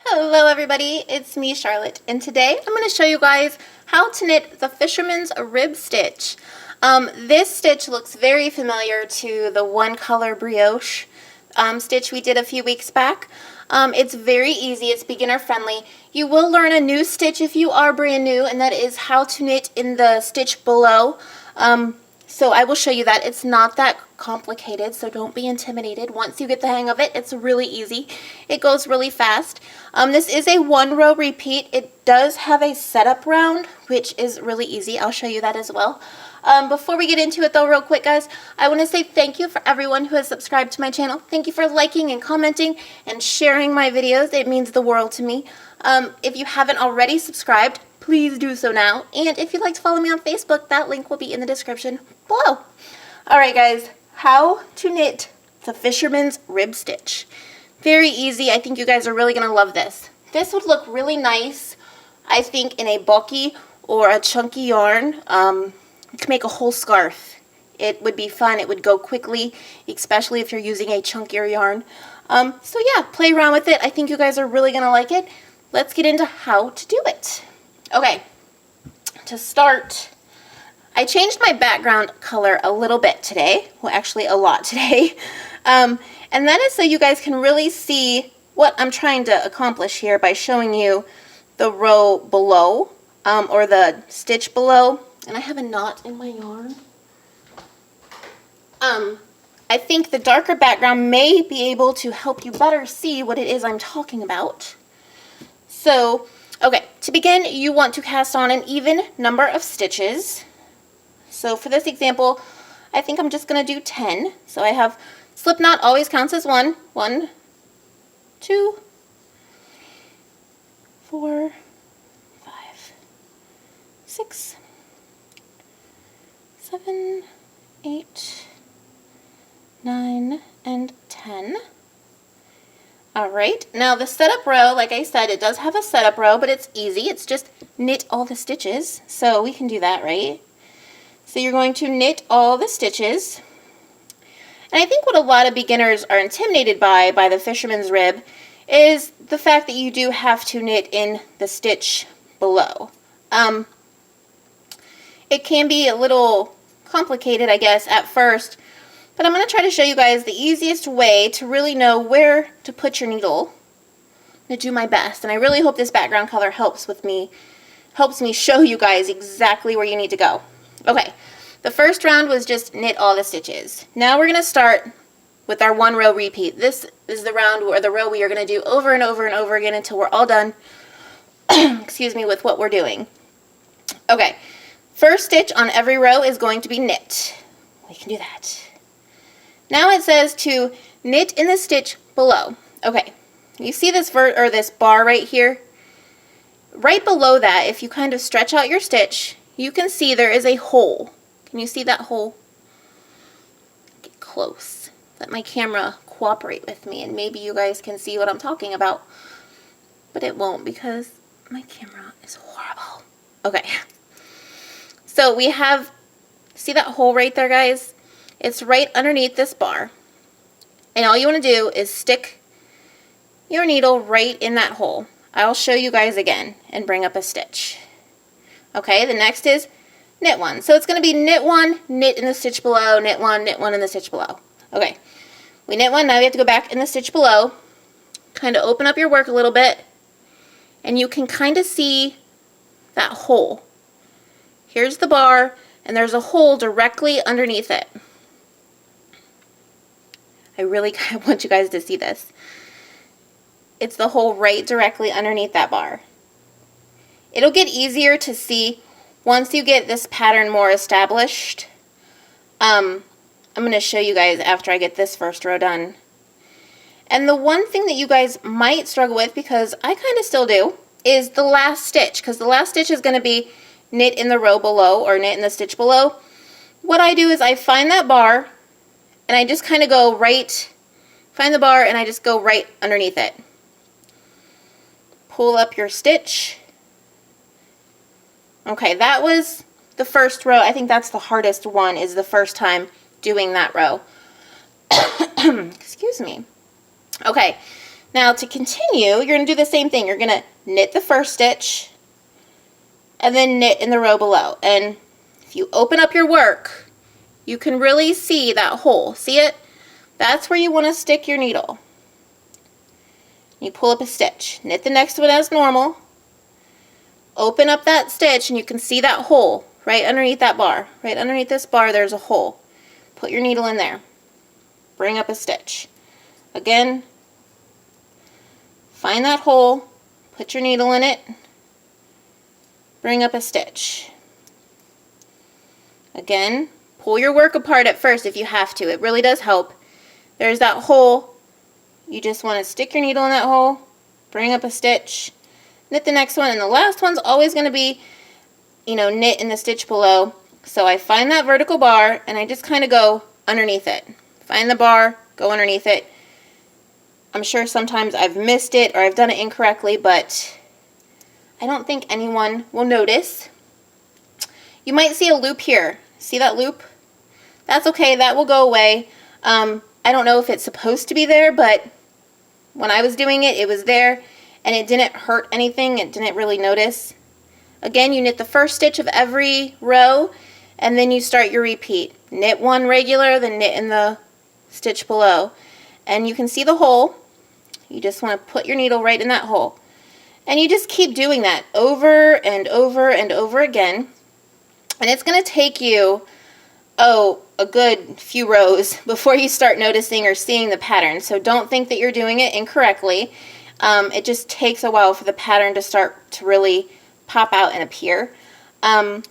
Hello everybody, it's me Charlotte, and today I'm going to show you guys how to knit the Fisherman's rib stitch. This stitch looks very familiar to the one color brioche stitch we did a few weeks back. It's very easy, it's beginner friendly. You will learn a new stitch if you are brand new, and that is how to knit in the stitch below. So I will show you that. It's not that complicated, so don't be intimidated. Once you get the hang of it, it's really easy. It goes really fast. This is a 1-row repeat. It does have a setup round, which is really easy. I'll show you that as well. Before we get into it though, real quick guys, I want to say thank you for everyone who has subscribed to my channel. Thank you for liking and commenting and sharing my videos. It means the world to me. If you haven't already subscribed, please do so now. And if you'd like to follow me on Facebook, that link will be in the description below. Alright guys, how to knit the Fisherman's rib stitch. Very easy. I think you guys are really going to love this. This would look really nice, I think, in a bulky or a chunky yarn. To make a whole scarf. It would be fun. It would go quickly, especially if you're using a chunkier yarn. So yeah, play around with it. I think you guys are really going to like it. Let's get into how to do it. Okay, to start, I changed my background color a little bit today. Well, actually a lot today. And that is so you guys can really see what I'm trying to accomplish here by showing you the row below, or the stitch below. And I have a knot in my yarn. I think the darker background may be able to help you better see what it is I'm talking about. So, okay, to begin, you want to cast on an even number of stitches. So for this example, I think I'm just going to do 10. So I have slip knot always counts as 1. 1, 2, 4, 5, 6, 7, 8, 9, and 10. Alright, now the setup row, like I said, it does have a setup row, but it's easy. It's just knit all the stitches. So we can do that, right? So you're going to knit all the stitches. And I think what a lot of beginners are intimidated by the Fisherman's rib is the fact that you do have to knit in the stitch below. It can be a little complicated, I guess, at first, but I'm going to try to show you guys the easiest way to really know where to put your needle. I'm going to do my best, and I really hope this background color helps me show you guys exactly where you need to go. Okay, the first round was just knit all the stitches. Now we're going to start with our 1-row repeat. This is the round or the row we are going to do over and over and over again until we're all done, excuse me, with what we're doing. Okay. First stitch on every row is going to be knit. We can do that. Now it says to knit in the stitch below. Okay, you see this this bar right here? Right below that, if you kind of stretch out your stitch, you can see there is a hole. Can you see that hole? Get close. Let my camera cooperate with me, and maybe you guys can see what I'm talking about. But it won't because my camera is horrible. Okay. So we have, see that hole right there, guys? It's right underneath this bar. And all you want to do is stick your needle right in that hole. I'll show you guys again and bring up a stitch. Okay, the next is knit 1. So it's going to be knit 1, knit in the stitch below, knit 1 in the stitch below. Okay, we knit 1, now we have to go back in the stitch below. Kind of open up your work a little bit, and you can kind of see that hole. Here's the bar, and there's a hole directly underneath it. I really want you guys to see this. It's the hole right directly underneath that bar. It'll get easier to see once you get this pattern more established. I'm going to show you guys after I get this first row done. And the one thing that you guys might struggle with, because I kind of still do, is the last stitch, because the last stitch is going to be knit in the row below or knit in the stitch below. What I do is I find that bar and I just kind of go right, find the bar and I just go right underneath it. Pull up your stitch. Okay, that was the first row. I think that's the hardest one, is the first time doing that row. Excuse me. Okay, Now to continue, you're going to do the same thing. You're going to knit the first stitch and then knit in the row below. And if you open up your work, you can really see that hole. See it? That's where you want to stick your needle. You pull up a stitch, knit the next one as normal, open up that stitch, and you can see that hole right underneath that bar. Right underneath this bar, there's a hole. Put your needle in there. Bring up a stitch. Again, find that hole, put your needle in it, bring up a stitch. Again, pull your work apart at first if you have to. It really does help. There's that hole. You just want to stick your needle in that hole, bring up a stitch, knit the next one, and the last one's always going to be, knit in the stitch below. So I find that vertical bar and I just kind of go underneath it. Find the bar, go underneath it. I'm sure sometimes I've missed it or I've done it incorrectly, but I don't think anyone will notice. You might see a loop here. See that loop? That's okay, that will go away. I don't know if it's supposed to be there, but when I was doing it, it was there and it didn't hurt anything. It didn't really notice. Again, you knit the first stitch of every row and then you start your repeat. Knit one regular, then knit in the stitch below. And you can see the hole. You just want to put your needle right in that hole. And you just keep doing that over and over and over again. And it's going to take you, a good few rows before you start noticing or seeing the pattern. So don't think that you're doing it incorrectly. It just takes a while for the pattern to start to really pop out and appear. And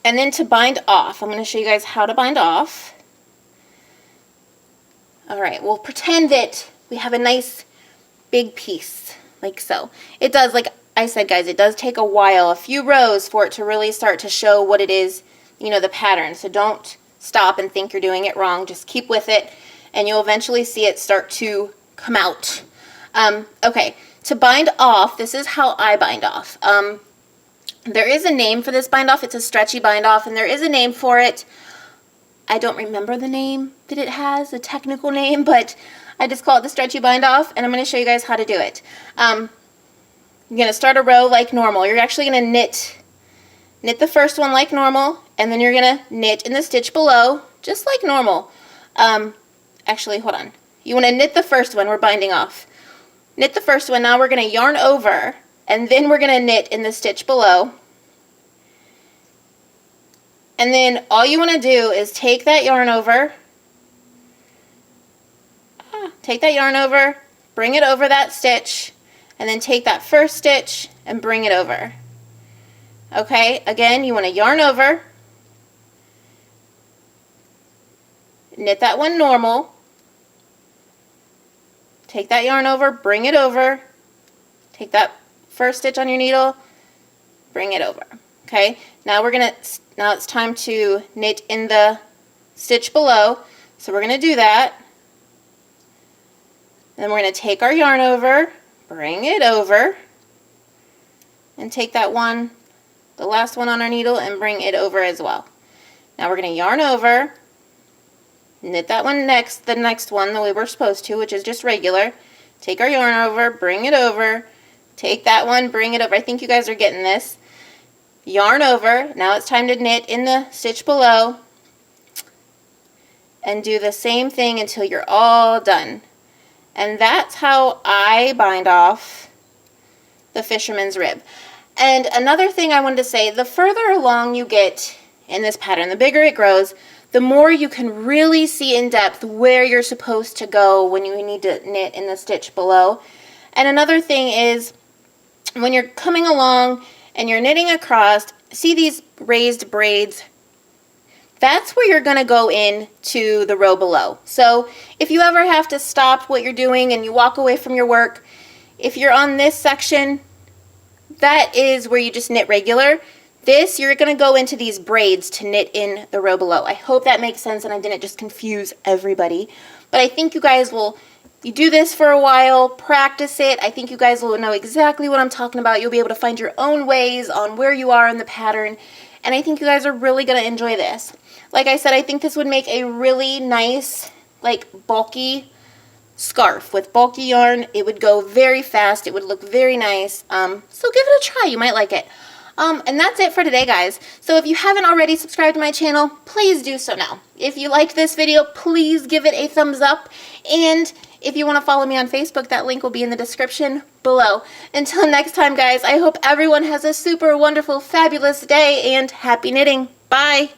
then to bind off, I'm going to show you guys how to bind off. Alright, we'll pretend that we have a nice big piece, like so. It does, like I said guys, it does take a while, a few rows for it to really start to show what it is, the pattern. So don't stop and think you're doing it wrong. Just keep with it and you'll eventually see it start to come out. Okay, to bind off, this is how I bind off. There is a name for this bind off. It's a stretchy bind off, and there is a name for it. I don't remember the name that it has, a technical name, but I just call it the stretchy bind off, and I'm going to show you guys how to do it. You're going to start a row like normal. You're actually going to knit the first one like normal, and then you're going to knit in the stitch below, just like normal. Actually, hold on. You want to knit the first one, we're binding off. Knit the first one, now we're going to yarn over, and then we're going to knit in the stitch below. And then all you want to do is take that yarn over, bring it over that stitch, and then take that first stitch and bring it over. Okay, again, you want to yarn over, knit that one normal, take that yarn over, bring it over, take that first stitch on your needle, bring it over. Okay, now it's time to knit in the stitch below. So we're going to do that. Then we're going to take our yarn over, bring it over, and take that one, the last one on our needle, and bring it over as well. Now we're going to yarn over, knit that one the next one the way we're supposed to, which is just regular. Take our yarn over, bring it over, take that one, bring it over. I think you guys are getting this. Yarn over. Now it's time to knit in the stitch below and do the same thing until you're all done. And that's how I bind off the fisherman's rib. And another thing I wanted to say, the further along you get in this pattern, the bigger it grows, the more you can really see in depth where you're supposed to go when you need to knit in the stitch below. And another thing is, when you're coming along and you're knitting across, see these raised braids? That's where you're going to go in to the row below. So if you ever have to stop what you're doing and you walk away from your work, if you're on this section, that is where you just knit regular. This, you're going to go into these braids to knit in the row below. I hope that makes sense and I didn't just confuse everybody. But I think you guys will, you do this for a while, practice it. I think you guys will know exactly what I'm talking about. You'll be able to find your own ways on where you are in the pattern. And I think you guys are really going to enjoy this. Like I said, I think this would make a really nice, like bulky scarf with bulky yarn. It would go very fast. It would look very nice. So give it a try. You might like it. And that's it for today, guys. So if you haven't already subscribed to my channel, please do so now. If you liked this video, please give it a thumbs up. And if you want to follow me on Facebook, that link will be in the description below. Until next time, guys, I hope everyone has a super wonderful, fabulous day, and happy knitting. Bye!